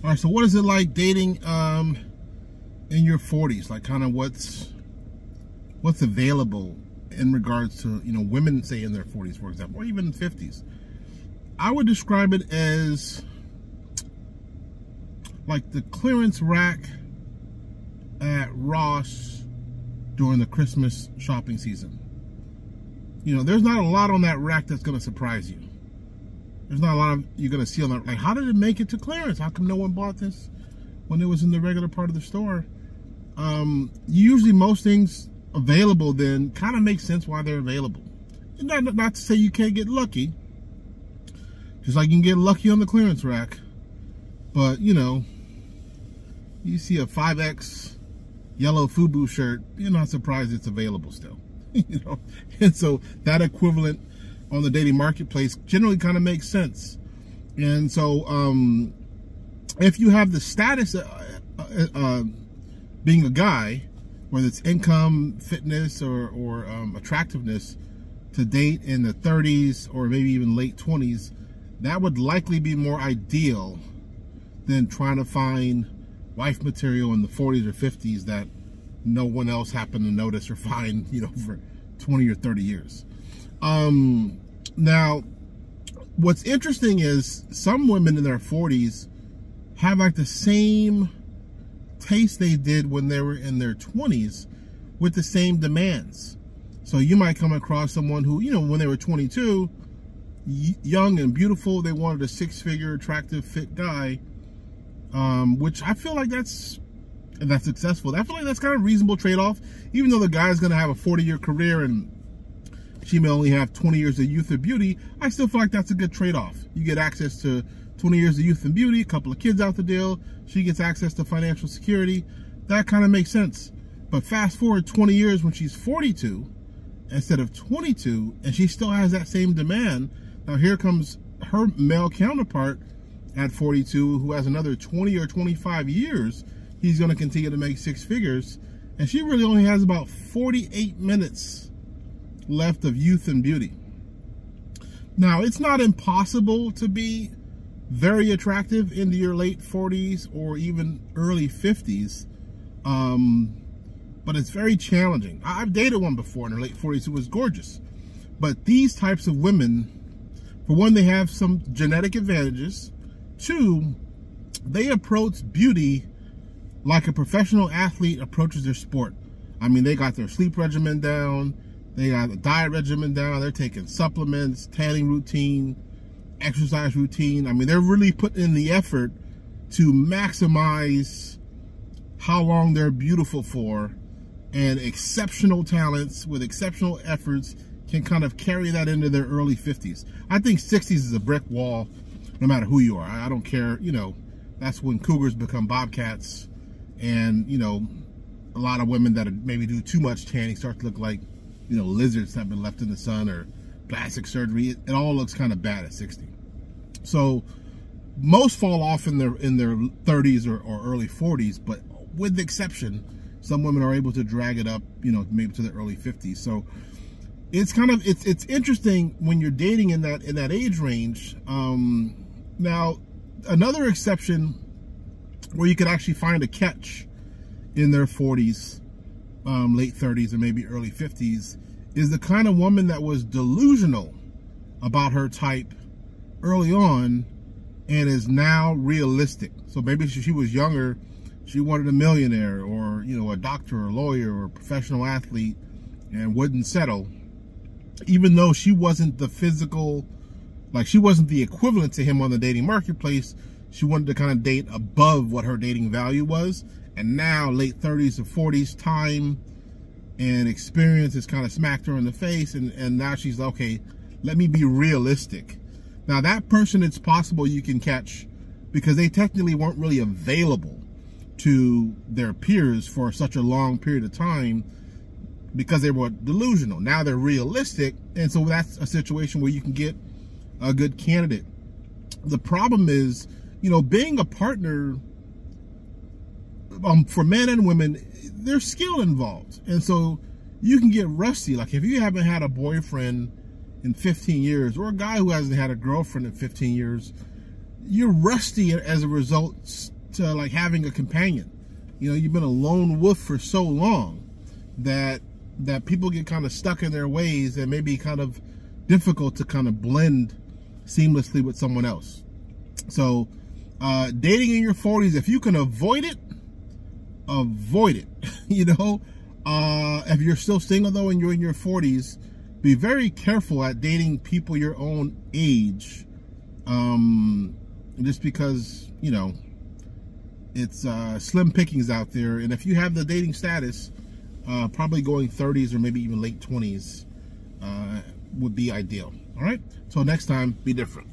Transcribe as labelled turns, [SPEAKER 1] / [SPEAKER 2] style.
[SPEAKER 1] All right, so what is it like dating in your 40s? Like, kind of what's available in regards to, you know, women, say in their 40s, for example, or even 50s. I would describe it as like the clearance rack at Ross during the Christmas shopping season. You know, there's not a lot on that rack that's going to surprise you. There's not a lot of you're going to see on that. Like, how did it make it to clearance? How come no one bought this when it was in the regular part of the store? Usually most things available then kind of makes sense why they're available. Not to say you can't get lucky. Just like you can get lucky on the clearance rack. But, you know, you see a 5X yellow FUBU shirt, you're not surprised it's available still. You know, and so that equivalent on the dating marketplace generally kind of makes sense. And so if you have the status being a guy, whether it's income, fitness, or attractiveness, to date in the 30s or maybe even late 20s, that would likely be more ideal than trying to find wife material in the 40s or 50s that no one else happened to notice or find, you know, for 20 or 30 years. Now, what's interesting is some women in their 40s have like the same taste they did when they were in their 20s with the same demands. So you might come across someone who, you know, when they were 22, young and beautiful, they wanted a six-figure, attractive, fit guy, which I feel like that's successful. I feel like that's kind of a reasonable trade-off. Even though the guy's going to have a 40-year career and she may only have 20 years of youth or beauty, I still feel like that's a good trade-off. You get access to 20 years of youth and beauty, a couple of kids out the deal. She gets access to financial security. That kind of makes sense. But fast forward 20 years when she's 42 instead of 22, and she still has that same demand. Now here comes her male counterpart at 42 who has another 20 or 25 years. He's going to continue to make six figures, and she really only has about 48 minutes left of youth and beauty. Now, it's not impossible to be very attractive into your late 40s or even early 50s, but it's very challenging. I've dated one before in her late 40s who was gorgeous, but these types of women, for one, they have some genetic advantages. Two, they approach beauty like a professional athlete approaches their sport. I mean, they got their sleep regimen down, they got a diet regimen down, they're taking supplements, tanning routine, exercise routine. I mean, they're really putting in the effort to maximize how long they're beautiful for, and exceptional talents with exceptional efforts can kind of carry that into their early 50s. I think 60s is a brick wall no matter who you are. I don't care, you know, that's when cougars become bobcats. And, you know, a lot of women that maybe do too much tanning start to look like, you know, lizards that have been left in the sun, or plastic surgery. It all looks kind of bad at 60. So most fall off in their 30s or early 40s, but with the exception, some women are able to drag it up, you know, maybe to the early 50s. So it's kind of, it's interesting when you're dating in that age range. Now, another exception where you could actually find a catch in their 40s, late 30s, or maybe early 50s, is the kind of woman that was delusional about her type early on and is now realistic. So maybe she was younger, she wanted a millionaire, or, you know, a doctor or a lawyer or a professional athlete, and wouldn't settle, even though she wasn't the physical, like she wasn't the equivalent to him on the dating marketplace. She wanted to kind of date above what her dating value was. And now, late 30s or 40s, time and experience has kind of smacked her in the face. And now she's like, okay, let me be realistic. Now, that person, it's possible you can catch because they technically weren't really available to their peers for such a long period of time because they were delusional. Now they're realistic. And so that's a situation where you can get a good candidate. The problem is, you know, being a partner, for men and women, there's skill involved. And so you can get rusty. Like if you haven't had a boyfriend in 15 years, or a guy who hasn't had a girlfriend in 15 years, you're rusty as a result to like having a companion. You know, you've been a lone wolf for so long that people get kind of stuck in their ways and maybe kind of difficult to kind of blend seamlessly with someone else. So dating in your 40s, if you can avoid it, avoid it. You know, if you're still single though and you're in your 40s, be very careful at dating people your own age, just because, you know, it's slim pickings out there. And if you have the dating status, probably going 30s or maybe even late 20s would be ideal. All right, so next time, be different.